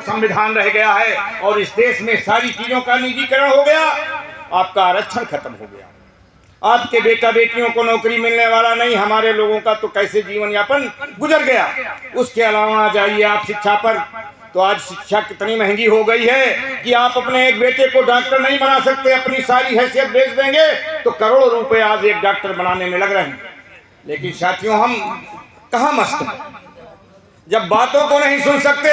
संविधान रह गया है और इस देश में सारी चीजों का निजीकरण हो गया। आपका आरक्षण खत्म हो गया, आपके बेटा बेटियों को नौकरी मिलने वाला नहीं, हमारे लोगों का तो कैसे जीवन यापन गुजर गया। उसके अलावा जाइए आप शिक्षा पर, तो आज शिक्षा कितनी महंगी हो गई है कि आप अपने एक बेटे को डॉक्टर नहीं बना सकते, अपनी सारी हैसियत बेच देंगे तो करोड़ों रुपए आज एक डॉक्टर बनाने में लग रहे हैं। लेकिन साथियों, हम कहाँ मस्त हैं जब बातों को नहीं सुन सकते,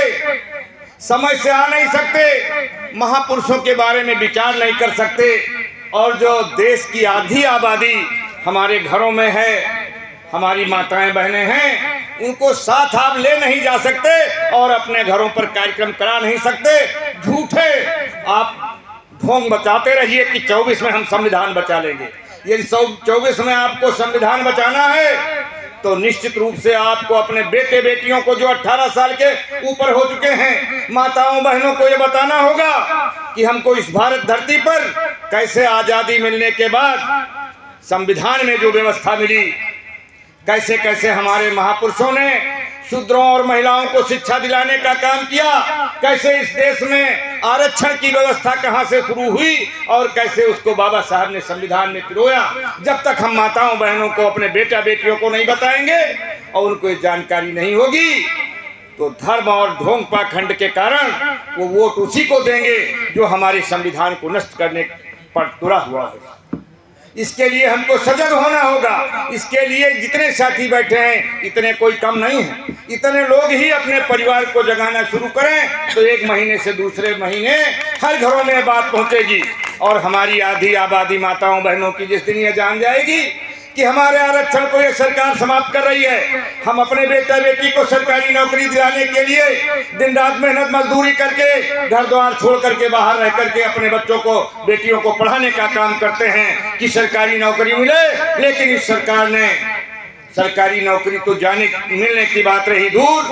समझ से आ नहीं सकते, महापुरुषों के बारे में विचार नहीं कर सकते, और जो देश की आधी आबादी हमारे घरों में है, हमारी माताएं बहनें हैं, उनको साथ आप ले नहीं जा सकते और अपने घरों पर कार्यक्रम करा नहीं सकते। झूठे आप ढोंग बचाते रहिए कि 24 में हम संविधान बचा लेंगे। यदि 24 में आपको संविधान बचाना है तो निश्चित रूप से आपको अपने बेटे बेटियों को जो 18 साल के ऊपर हो चुके हैं, माताओं बहनों को ये बताना होगा कि हमको इस भारत धरती पर कैसे आज़ादी मिलने के बाद संविधान में जो व्यवस्था मिली, कैसे कैसे हमारे महापुरुषों ने शूद्रों और महिलाओं को शिक्षा दिलाने का काम किया, कैसे इस देश में आरक्षण की व्यवस्था कहां से शुरू हुई और कैसे उसको बाबा साहब ने संविधान में पिरोया। जब तक हम माताओं बहनों को, अपने बेटा बेटियों को नहीं बताएंगे और उनको ये जानकारी नहीं होगी तो धर्म और ढोंग पाखंड के कारण वो वोट उसी को देंगे जो हमारे संविधान को नष्ट करने पर तुला हुआ है। इसके लिए हमको सजग होना होगा। इसके लिए जितने साथी बैठे हैं इतने कोई कम नहीं है, इतने लोग ही अपने परिवार को जगाना शुरू करें तो एक महीने से दूसरे महीने हर घरों में बात पहुंचेगी और हमारी आधी आबादी माताओं बहनों की जिस दिन ये जान जाएगी कि हमारे आरक्षण को ये सरकार समाप्त कर रही है, हम अपने बेटा बेटी को सरकारी नौकरी दिलाने के लिए दिन रात मेहनत मजदूरी करके, घर द्वार छोड़ करके, बाहर रह करके अपने बच्चों को, बेटियों को पढ़ाने का काम करते हैं कि सरकारी नौकरी मिले। लेकिन इस सरकार ने सरकारी नौकरी तो जाने मिलने की बात रही दूर,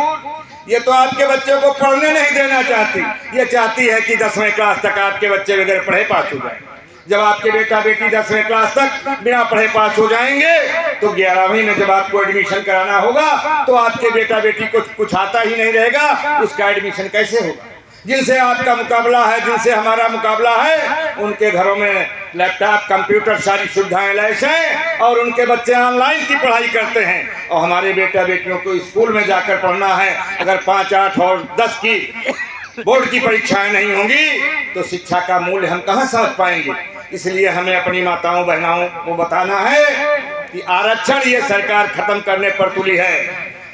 ये तो आपके बच्चों को पढ़ने नहीं देना चाहती। ये चाहती है कि 10वीं क्लास तक आपके बच्चे बगैर पढ़े पास हो जाए। जब आपके बेटा बेटी 10वीं क्लास तक बिना पढ़े पास हो जाएंगे तो 11वीं में जब आपको एडमिशन कराना होगा तो आपके बेटा बेटी को कुछ आता ही नहीं रहेगा, उसका एडमिशन कैसे होगा। जिनसे आपका मुकाबला है, जिनसे हमारा मुकाबला है, उनके घरों में लैपटॉप, कंप्यूटर, सारी सुविधाएं लैस हैं और उनके बच्चे ऑनलाइन की पढ़ाई करते हैं और हमारे बेटा बेटियों को स्कूल में जाकर पढ़ना है। अगर 5, 8 और 10 की बोर्ड की परीक्षाएं नहीं होंगी तो शिक्षा का मूल्य हम कहां समझ पाएंगे। इसलिए हमें अपनी माताओं बहनों को बताना है कि आरक्षण ये सरकार खत्म करने पर तुली है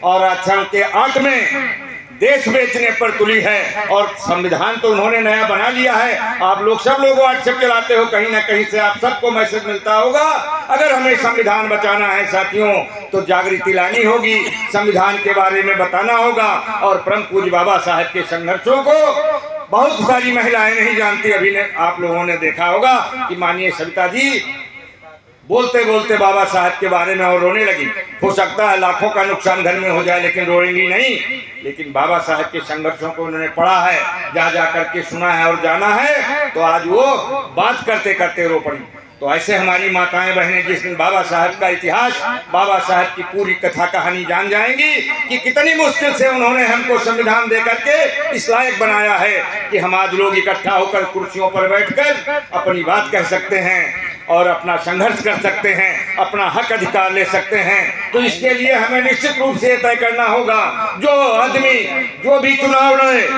और आरक्षण के अंत में देश बेचने पर तुली है। और संविधान तो उन्होंने नया बना लिया है। आप लोग सब लोग व्हाट्सएप चलाते हो, कहीं ना कहीं से आप सबको मैसेज मिलता होगा। अगर हमें संविधान बचाना है साथियों तो जागृति लानी होगी, संविधान के बारे में बताना होगा। और परम पूज्य बाबा साहब के संघर्षों को बहुत सारी महिलाएं नहीं जानती। अभी ने आप लोगों ने देखा होगा कि माननीय सविता जी बोलते बोलते बाबा साहब के बारे में और रोने लगी। हो सकता है लाखों का नुकसान घर में हो जाए लेकिन रोएंगी नहीं। लेकिन बाबा साहब के संघर्षों को उन्होंने पढ़ा है, जा करके सुना है और जाना है, तो आज वो बात करते करते रो पड़ी। तो ऐसे हमारी माताएं बहनें जिस दिन बाबा साहब का इतिहास, बाबा साहब की पूरी कथा कहानी जान जाएंगी कि कितनी मुश्किल से उन्होंने हमको संविधान दे करके इस लायक बनाया है कि हम आज लोग इकट्ठा होकर कुर्सियों पर बैठकर अपनी बात कह सकते हैं और अपना संघर्ष कर सकते हैं, अपना हक अधिकार ले सकते हैं। तो इसके लिए हमें निश्चित रूप से तय करना होगा, जो आदमी जो भी चुनाव लड़े,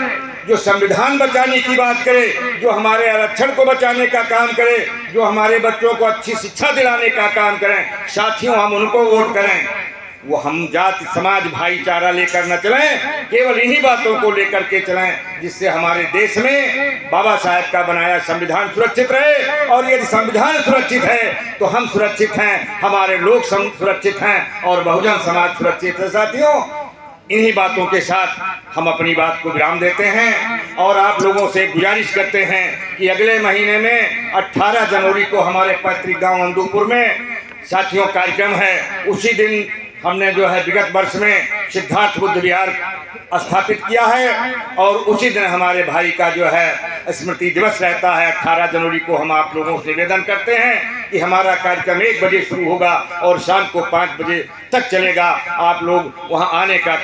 जो संविधान बचाने की बात करे, जो हमारे आरक्षण को बचाने का काम करे, जो हमारे बच्चों को अच्छी शिक्षा दिलाने का काम करें, साथियों हम उनको वोट करें। वो हम जाति समाज भाईचारा लेकर न चलें, केवल इन्हीं बातों को लेकर के चलें जिससे हमारे देश में बाबा साहब का बनाया संविधान सुरक्षित रहे। और यदि संविधान सुरक्षित है तो हम सुरक्षित हैं, हमारे लोग सुरक्षित हैं और बहुजन समाज सुरक्षित है। साथियों इन्हीं बातों के साथ हम अपनी बात को विराम देते हैं और आप लोगों से गुजारिश करते हैं कि अगले महीने में 18 जनवरी को हमारे पैतृक गांव अंदूपुर में साथियों कार्यक्रम है। उसी दिन हमने जो है विगत वर्ष में सिद्धार्थ बुद्ध विहार स्थापित किया है और उसी दिन हमारे भाई का जो है स्मृति दिवस रहता है। 18 जनवरी को हम आप लोगों से निवेदन करते हैं कि हमारा कार्यक्रम 1 बजे शुरू होगा और शाम को 5 बजे तक चलेगा। आप लोग वहां आने का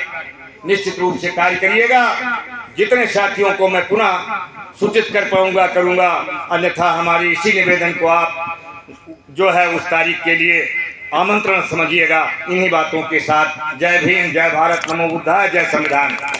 निश्चित रूप से कार्य करिएगा। जितने साथियों को मैं पुनः सूचित कर पाऊंगा करूंगा, अन्यथा हमारी इसी निवेदन को आप जो है उस तारीख के लिए आमंत्रण समझिएगा। इन्हीं बातों के साथ जय भीम, जय भारत, नमो बुद्धाय, जय संविधान।